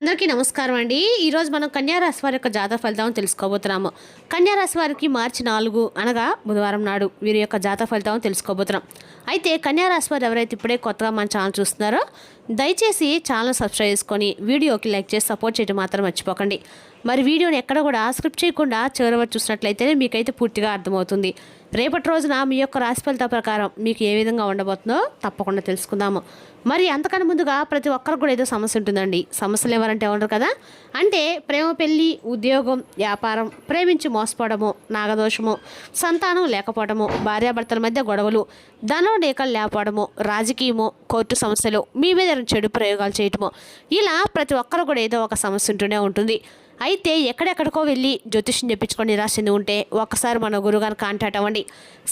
అందరికీ నమస్కారం అండి. ఈరోజు మనం కన్యా రాశి వారి యొక్క జాతక ఫలితాలను తెలుసుకోబోతున్నాము. కన్యా రాశి వారికి మార్చి 4 అనగా బుధవారం నాడు వీరి యొక్క జాతక ఫలితాలను తెలుసుకోబోతున్నాం. అయితే కన్యా రాశి వారు ఎవరైతే ఇప్పుడే కొత్తగా మన ఛానల్ చూస్తున్నారో దయచేసి ఛానల్ సబ్స్క్రైబ్ చేసుకొని వీడియోకి లైక్ చేసి సపోర్ట్ చేయడం మాత్రం మర్చిపోకండి. మరి వీడియోని ఎక్కడ కూడా స్క్రిప్ట్ చేయకుండా చివరి వరకు చూసినట్లయితేనే మీకైతే పూర్తిగా అర్థమవుతుంది. రేపటి రోజున మీ యొక్క రాశి ఫలిత ప్రకారం మీకు ఏ విధంగా ఉండబోతుందో తప్పకుండా తెలుసుకుందాము. మరి అంతకన్నా ముందుగా ప్రతి ఒక్కరికి కూడా ఏదో సమస్య ఉంటుందండి. సమస్యలు ఎవరంటే ఉండరు కదా. అంటే ప్రేమ, పెళ్ళి, ఉద్యోగం, వ్యాపారం, ప్రేమించి మోసపోవడము, నాగదోషము, సంతానం లేకపోవడము, భార్యాభర్తల మధ్య గొడవలు, ధనం డేకలు లేకపోవడము, రాజకీయము, కోర్టు సమస్యలు, మీ మీద చెడు ప్రయోగాలు చేయటము, ఇలా ప్రతి ఒక్కరు కూడా ఏదో ఒక సమస్య ఉంటూనే ఉంటుంది. అయితే ఎక్కడెక్కడికో వెళ్ళి జ్యోతిష్యం చెప్పించుకొని నిరాశ చెంది ఉంటే ఒక్కసారి మన గురుగారిని కాంటాక్ట్ అవ్వండి.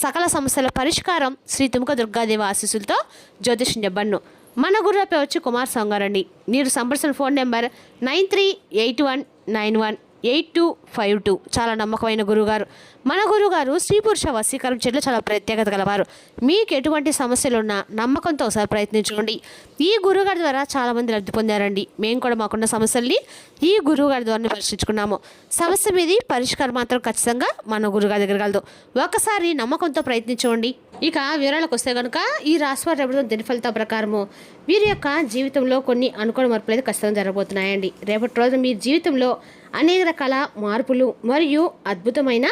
సకల సమస్యల పరిష్కారం శ్రీ తుముక దుర్గాదేవి ఆశీస్సులతో జ్యోతిష్యం చెప్పను. మన గురువు పేరు వచ్చి కుమార్ సంగారండి. మీరు సంప్రదించిన ఫోన్ నెంబర్ 9381918252. చాలా నమ్మకమైన గురుగారు. మన గురుగారు స్త్రీ పురుష వశీకరణ చెట్లు చాలా ప్రత్యేకత గలవారు. మీకు ఎటువంటి సమస్యలు ఉన్నా నమ్మకంతో ఒకసారి ప్రయత్నించుకోండి. ఈ గురుగారి ద్వారా చాలామంది లబ్ధి పొందారండి. మేము కూడా మాకున్న సమస్యల్ని ఈ గురువుగారి ద్వారా పరిష్కరించుకున్నాము. సమస్య మీది పరిష్కారం మాత్రం ఖచ్చితంగా మన గురుగారి దగ్గర కలదు. ఒకసారి నమ్మకంతో ప్రయత్నించుకోండి. ఇక వివరాలకు వస్తే కనుక ఈ రాశివారి రేపటి దిన ఫలితాల ప్రకారము వీరి యొక్క జీవితంలో కొన్ని అనుకోని మార్పులు అయితే ఖచ్చితంగా జరగబోతున్నాయండి. రేపటి రోజు మీ జీవితంలో అనేక రకాల మార్పులు మరియు అద్భుతమైన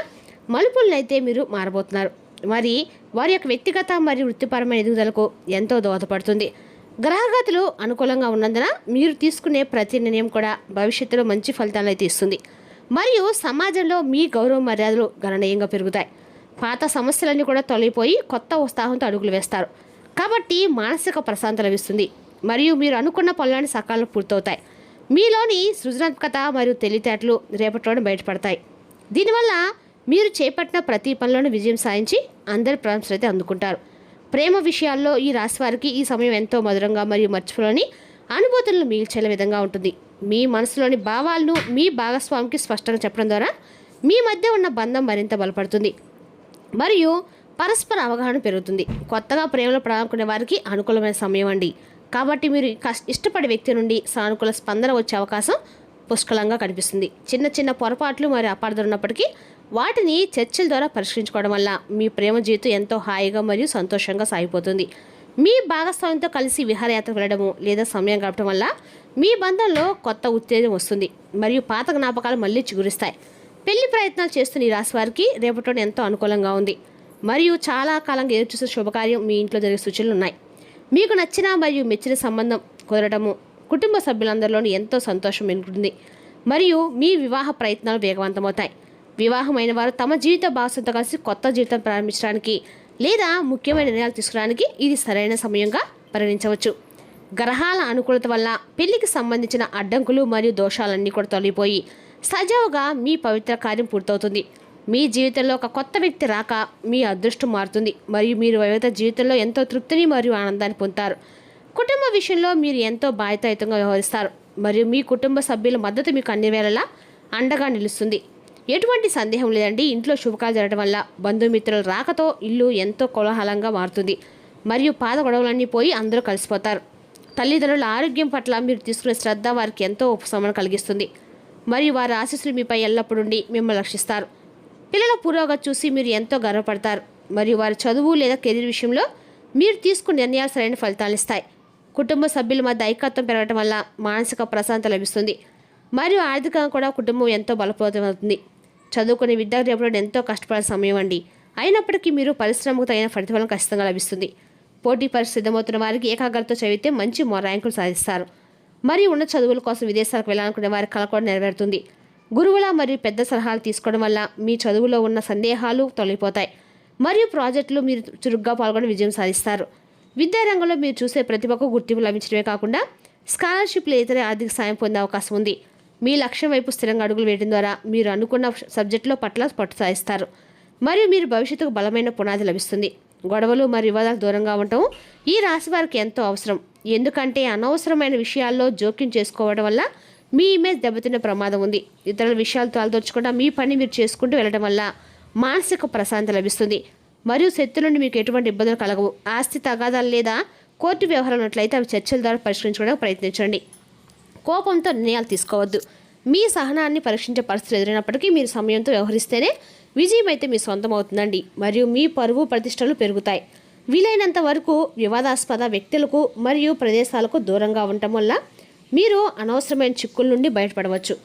మలుపులను అయితే మీరు మారబోతున్నారు. మరి వారి యొక్క వ్యక్తిగత మరియు వృత్తిపరమైన ఎదుగుదలకు ఎంతో దోహదపడుతుంది. గ్రహగతులు అనుకూలంగా ఉన్నందున మీరు తీసుకునే ప్రతి నిర్ణయం కూడా భవిష్యత్తులో మంచి ఫలితాలను అయితే ఇస్తుంది. మరియు సమాజంలో మీ గౌరవ మర్యాదలు గణనీయంగా పెరుగుతాయి. పాత సమస్యలన్నీ కూడా తొలగిపోయి కొత్త ఉత్సాహంతో అడుగులు వేస్తారు. కాబట్టి మానసిక ప్రశాంతత లభిస్తుంది. మరియు మీరు అనుకున్న పనులన్నీ సకాలంలో పూర్తవుతాయి. మీలోని సృజనాత్మకత మరియు తెలివితేటలు రేపటిలోనే బయటపడతాయి. దీనివల్ల మీరు చేపట్టిన ప్రతి పనిలోనూ విజయం సాధించి అందరి ప్రశంసలు అయితే అందుకుంటారు. ప్రేమ విషయాల్లో ఈ రాశి వారికి ఈ సమయం ఎంతో మధురంగా మరియు మర్చిపోలేని అనుభూతులను మిగిల్చేల విధంగా ఉంటుంది. మీ మనసులోని భావాలను మీ భాగస్వామికి స్పష్టంగా చెప్పడం ద్వారా మీ మధ్య ఉన్న బంధం మరింత బలపడుతుంది మరియు పరస్పర అవగాహన పెరుగుతుంది. కొత్తగా ప్రేమలో పడాలనుకునే వారికి అనుకూలమైన సమయం అండి. కాబట్టి మీరు ఇష్టపడే వ్యక్తి నుండి సానుకూల స్పందన వచ్చే అవకాశం పుష్కలంగా కనిపిస్తుంది. చిన్న చిన్న పొరపాట్లు మరియు అపార్థాలు ఉన్నప్పటికీ వాటిని చర్చల ద్వారా పరిష్కరించుకోవడం వల్ల మీ ప్రేమ జీవితం ఎంతో హాయిగా మరియు సంతోషంగా సాగిపోతుంది. మీ భాగస్వామ్యంతో కలిసి విహారయాత్ర వెళ్ళడము లేదా సమయం గడపడం వల్ల మీ బంధంలో కొత్త ఉత్తేజం వస్తుంది మరియు పాత జ్ఞాపకాలు మళ్ళీ చిగురిస్తాయి. పెళ్లి ప్రయత్నాలు చేస్తున్న ఈ రాశి వారికి రేపటి ఎంతో అనుకూలంగా ఉంది మరియు చాలా కాలంగా ఎదురుచూసే శుభకార్యం మీ ఇంట్లో జరిగే సూచనలు ఉన్నాయి. మీకు నచ్చిన మరియు మెచ్చిన సంబంధం కుదరడము కుటుంబ సభ్యులందరిలోనూ ఎంతో సంతోషం ఉంటుంది మరియు మీ వివాహ ప్రయత్నాలు వేగవంతమవుతాయి. వివాహమైన వారు తమ జీవిత భాగస్వామితో కలిసి కొత్త జీవితం ప్రారంభించడానికి లేదా ముఖ్యమైన నిర్ణయాలు తీసుకోవడానికి ఇది సరైన సమయంగా పరిగణించవచ్చు. గ్రహాల అనుకూలత వల్ల పెళ్లికి సంబంధించిన అడ్డంకులు మరియు దోషాలన్నీ కూడా తొలగిపోయి సజావుగా మీ పవిత్ర కార్యం పూర్తవుతుంది. మీ జీవితంలో ఒక కొత్త వ్యక్తి రాక మీ అదృష్టం మారుతుంది మరియు మీరు వైవిధ్య జీవితంలో ఎంతో తృప్తిని మరియు ఆనందాన్ని పొందుతారు. కుటుంబ విషయంలో మీరు ఎంతో బాధ్యతాయుతంగా వ్యవహరిస్తారు మరియు మీ కుటుంబ సభ్యుల మద్దతు మీకు అన్ని వేళలా అండగా నిలుస్తుంది. ఎటువంటి సందేహం లేదండి. ఇంట్లో శుభకార్యాలు జరగడం వల్ల బంధుమిత్రుల రాకతో ఇల్లు ఎంతో కోలాహలంగా మారుతుంది మరియు పాత గొడవలన్నీ పోయి అందరూ కలిసిపోతారు. తల్లిదండ్రుల ఆరోగ్యం పట్ల మీరు తీసుకునే శ్రద్ధ వారికి ఎంతో ఉపశమనం కలిగిస్తుంది మరియు వారి ఆశీస్సులు మీపై ఎల్లప్పుడూ మిమ్మల్ని రక్షిస్తారు. పిల్లల పురోగతి చూసి మీరు ఎంతో గర్వపడతారు మరియు వారి చదువు లేదా కెరీర్ విషయంలో మీరు తీసుకునే నిర్ణయాలు సరైన ఫలితాలు ఇస్తాయి. కుటుంబ సభ్యుల మధ్య ఐకత్వం పెరగడం వల్ల మానసిక ప్రశాంతత లభిస్తుంది మరియు ఆర్థికంగా కూడా కుటుంబం ఎంతో బలపడుతుంది. చదువుకునే విద్యార్థి ఎప్పుడు ఎంతో కష్టపడే సమయం అండి. అయినప్పటికీ మీరు పరిశ్రమకు తగిన ప్రతిఫలం ఖచ్చితంగా లభిస్తుంది. పోటీ పరీక్ష సిద్ధమవుతున్న వారికి ఏకాగ్రతతో చదివితే మంచి ర్యాంకులు సాధిస్తారు మరియు ఉన్న చదువుల కోసం విదేశాలకు వెళ్ళాలనుకునే వారి కల కూడా నెరవేరుతుంది. గురువుల మరియు పెద్ద సలహాలు తీసుకోవడం వల్ల మీ చదువులో ఉన్న సందేహాలు తొలగిపోతాయి మరియు ప్రాజెక్టులు మీరు చురుగ్గా పాల్గొని విజయం సాధిస్తారు. విద్యారంగంలో మీరు చూసే ప్రతిభకు గుర్తింపు లభించడమే కాకుండా స్కాలర్షిప్లు ఇతర ఆర్థిక సాయం పొందే అవకాశం ఉంది. మీ లక్ష్యం వైపు స్థిరంగా అడుగులు వేయడం ద్వారా మీరు అనుకున్న సబ్జెక్టులో పట్టు సాధిస్తారు మరియు మీరు భవిష్యత్తుకు బలమైన పునాది లభిస్తుంది. గొడవలు మరియు వివాదాలకు దూరంగా ఉండటం ఈ రాశి వారికి ఎంతో అవసరం. ఎందుకంటే అనవసరమైన విషయాల్లో జోక్యం చేసుకోవడం వల్ల మీ ఇమేజ్ దెబ్బతినే ప్రమాదం ఉంది. ఇతరుల విషయాలు తలదొచ్చకుండా మీ పని మీరు చేసుకుంటూ వెళ్ళడం వల్ల మానసిక ప్రశాంతత లభిస్తుంది మరియు శత్రుల నుండి మీకు ఎటువంటి ఇబ్బందులు కలగవు. ఆస్తి తగాదాలు లేదా కోర్టు వ్యవహారాలు ఉన్నట్లయితే అవి చర్చల ద్వారా పరిష్కరించుకోవడానికి ప్రయత్నించండి. కోపంతో నిర్ణయాలు తీసుకోవద్దు. మీ సహనాన్ని పరీక్షించే పరిస్థితులు ఎదురైనప్పటికీ మీరు సమయంతో వ్యవహరిస్తేనే విజయం అయితే మీ సొంతం అవుతుందండి. మరియు మీ పరువు ప్రతిష్టలు పెరుగుతాయి. వీలైనంత వరకు వివాదాస్పద వ్యక్తులకు మరియు ప్రదేశాలకు దూరంగా ఉండటం వల్ల మీరు అనవసరమైన చిక్కుల నుండి బయటపడవచ్చు.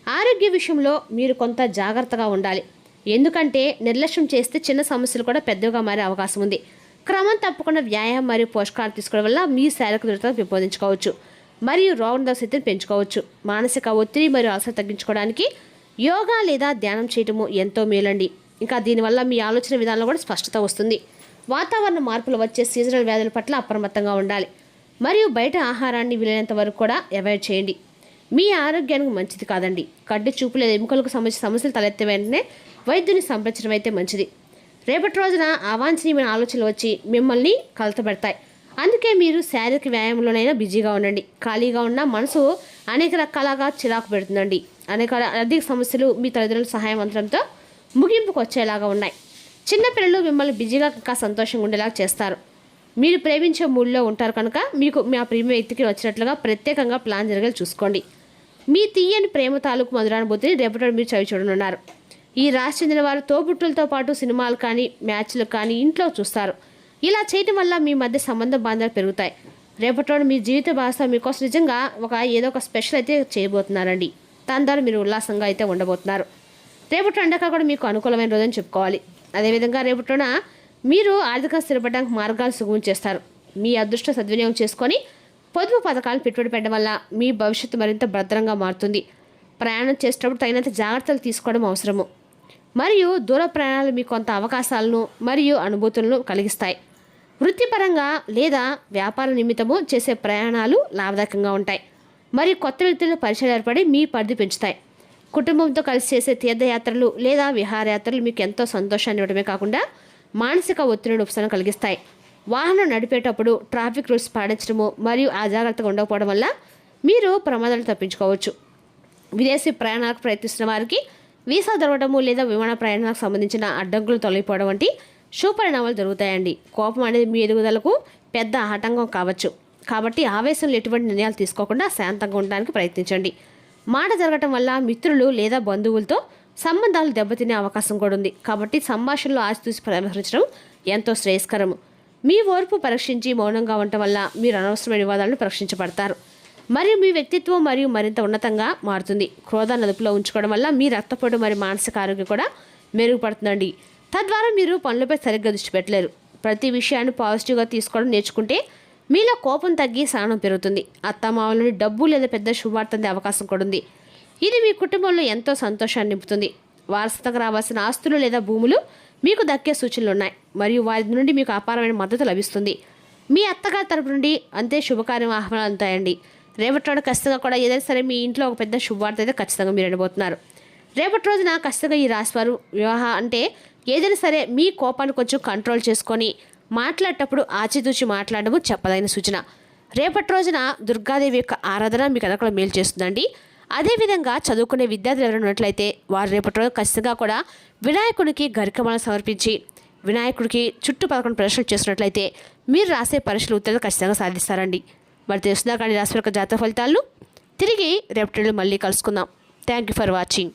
ఆరోగ్య విషయంలో మీరు కొంత జాగ్రత్తగా ఉండాలి. ఎందుకంటే నిర్లక్ష్యం చేస్తే చిన్న సమస్యలు కూడా పెద్దగా మారే అవకాశం ఉంది. క్రమం తప్పకుండా వ్యాయామం మరియు పోషకాలు తీసుకోవడం వల్ల మీ శారీరక దృఢతను పెంపొందించుకోవచ్చు మరియు రోగనిరోధక శక్తిని పెంచుకోవచ్చు. మానసిక ఒత్తిడి మరియు అలసట తగ్గించుకోవడానికి యోగా లేదా ధ్యానం చేయటము ఎంతో మేలండి. ఇంకా దీనివల్ల మీ ఆలోచన విధానంలో కూడా స్పష్టత వస్తుంది. వాతావరణ మార్పులు వచ్చే సీజనల్ వ్యాధుల పట్ల అప్రమత్తంగా ఉండాలి మరియు బయట ఆహారాన్ని వీలైనంత వరకు కూడా అవాయిడ్ చేయండి. మీ ఆరోగ్యానికి మంచిది కాదండి. కంటి చూపు లేదా ఎముకలకు సంబంధించిన సమస్యలు తలెత్తే వెంటనే వైద్యుని సంప్రదించడం అయితే మంచిది. రేపటి రోజున అవాంఛనీయమైన ఆలోచనలు వచ్చి మిమ్మల్ని కలతపెడతాయి. అందుకే మీరు శారీరక వ్యాయామంలోనైనా బిజీగా ఉండండి. ఖాళీగా ఉన్న మనసు అనేక రకాలుగా చిరాకు పెడుతుందండి. అనేక ఆర్థిక సమస్యలు మీ తల్లిదండ్రుల సహాయవంతంతో ముగింపుకు వచ్చేలాగా ఉన్నాయి. చిన్నపిల్లలు మిమ్మల్ని బిజీగా ఇంకా సంతోషంగా ఉండేలాగా చేస్తారు. మీరు ప్రేమించే మూడ్లో ఉంటారు కనుక మీకు మీ ఆ ప్రేమ వ్యక్తికి వచ్చినట్లుగా ప్రత్యేకంగా ప్లాన్ జరిగేలా చూసుకోండి. మీ తీయని ప్రేమ తాలూకు మధురానుభూతిని రేపటి మీరు చవి చూడనున్నారు. ఈ రాశి చెందిన వారు తోబుట్టులతో పాటు సినిమాలు కానీ మ్యాచ్లు కానీ ఇంట్లో చూస్తారు. ఇలా చేయటం వల్ల మీ మధ్య సంబంధ బాంధాలు పెరుగుతాయి. రేపటి మీ జీవిత భాగస్వామి మీకోసం నిజంగా ఏదో ఒక స్పెషల్ అయితే చేయబోతున్నారండి. దాని ద్వారా మీరు ఉల్లాసంగా అయితే ఉండబోతున్నారు. రేపటి ఎండక కూడా మీకు అనుకూలమైన రోజని చెప్పుకోవాలి. అదేవిధంగా రేపటిన మీరు ఆర్థిక స్థిరపడడానికి మార్గాలు సుగమం చేస్తారు. మీ అదృష్ట సద్వినియోగం చేసుకొని పొదుపు పథకాలను పెట్టుబడి పెట్టడం వల్ల మీ భవిష్యత్తు మరింత భద్రంగా మారుతుంది. ప్రయాణం చేసేటప్పుడు తగినంత జాగ్రత్తలు తీసుకోవడం అవసరము. మరియు దూర ప్రయాణాలు మీకు కొంత అవకాశాలను మరియు అనుభూతులను కలిగిస్తాయి. వృత్తిపరంగా లేదా వ్యాపార నిమిత్తము చేసే ప్రయాణాలు లాభదాయకంగా ఉంటాయి మరియు కొత్త వ్యక్తుల పరిచయాలు ఏర్పడి మీ పరిధి పెంచుతాయి. కుటుంబంతో కలిసి చేసే తీర్థయాత్రలు లేదా విహారయాత్రలు మీకు ఎంతో సంతోషాన్ని ఇవ్వడమే కాకుండా మానసిక ఒత్తిడిని ఉపశమనం కలిగిస్తాయి. వాహనం నడిపేటప్పుడు ట్రాఫిక్ రూల్స్ పాటించడము మరియు అజాగ్రత్తగా ఉండకపోవడం వల్ల మీరు ప్రమాదాలు తప్పించుకోవచ్చు. విదేశీ ప్రయాణాలకు ప్రయత్నిస్తున్న వారికి వీసా దొరకడము లేదా విమాన ప్రయాణాలకు సంబంధించిన అడ్డంకులు తొలగిపోవడం వంటి శుభపరిణామాలు జరుగుతాయండి. కోపం అనేది మీ ఎదుగుదలకు పెద్ద ఆటంకం కావచ్చు. కాబట్టి ఆవేశంలో ఎటువంటి నిర్ణయాలు తీసుకోకుండా శాంతంగా ఉండడానికి ప్రయత్నించండి. మాట జరగటం వల్ల మిత్రులు లేదా బంధువులతో సంబంధాలు దెబ్బతినే అవకాశం కూడా ఉంది. కాబట్టి సంభాషణలో ఆచితూచి వ్యవహరించడం ఎంతో శ్రేయస్కరము. మీ ఓర్పు పరీక్షించి మౌనంగా ఉండటం వల్ల మీరు అనవసరమైన వివాదాలను పరీక్షించబడతారు మరియు మీ వ్యక్తిత్వం మరియు మరింత ఉన్నతంగా మారుతుంది. క్రోధాన్ని అదుపులో ఉంచుకోవడం వల్ల మీ రక్తపోటు మరియు మానసిక ఆరోగ్యం కూడా మెరుగుపడుతుందండి. తద్వారా మీరు పనులపై సరిగ్గా దృష్టి పెట్టలేరు. ప్రతి విషయాన్ని పాజిటివ్గా తీసుకోవడం నేర్చుకుంటే మీలో కోపం తగ్గి సహనం పెరుగుతుంది. అత్తమామలని డబ్బు లేదా పెద్ద శుభార్త అందే అవకాశం కూడా ఉంది. ఇది మీ కుటుంబంలో ఎంతో సంతోషాన్ని నింపుతుంది. వారసత్వంగా రావాల్సిన ఆస్తులు లేదా భూములు మీకు దక్కే సూచనలు ఉన్నాయి మరియు వారి నుండి మీకు అపారమైన మద్దతు లభిస్తుంది. మీ అత్తగారి తరపు నుండి అంతే శుభకార్యం ఆహ్వానాలు అందుతాయండి. రేపటి రోజు ఖచ్చితంగా కూడా ఏదైనా సరే మీ ఇంట్లో ఒక పెద్ద శుభవార్త అయితే ఖచ్చితంగా మీరు వినబోతున్నారు. రేపటి రోజున ఖచ్చితంగా ఈ రాశివారు వివాహం అంటే ఏదైనా సరే మీ కోపాన్ని కొంచెం కంట్రోల్ చేసుకొని మాట్లాడేటప్పుడు ఆచితూచి మాట్లాడము చెప్పదగిన సూచన. రేపటి రోజున దుర్గాదేవి యొక్క ఆరాధన మీకు ఎదకలో మేలు చేస్తుందండి. అదేవిధంగా చదువుకునే విద్యార్థులు ఎవరైనా ఉన్నట్లయితే వారు రేపటి రోజు ఖచ్చితంగా కూడా వినాయకుడికి గరికమాలను సమర్పించి వినాయకుడికి చుట్టూ 11 ప్రశ్నలు చేస్తున్నట్లయితే మీరు రాసే పరీక్షలు ఉత్తీర్ణత ఖచ్చితంగా సాధిస్తారండి. మరి తెలుస్తుందా కానీ రాశి యొక్క జాతక ఫలితాలను తిరిగి రేపటి మళ్ళీ కలుసుకుందాం. Thank you for watching.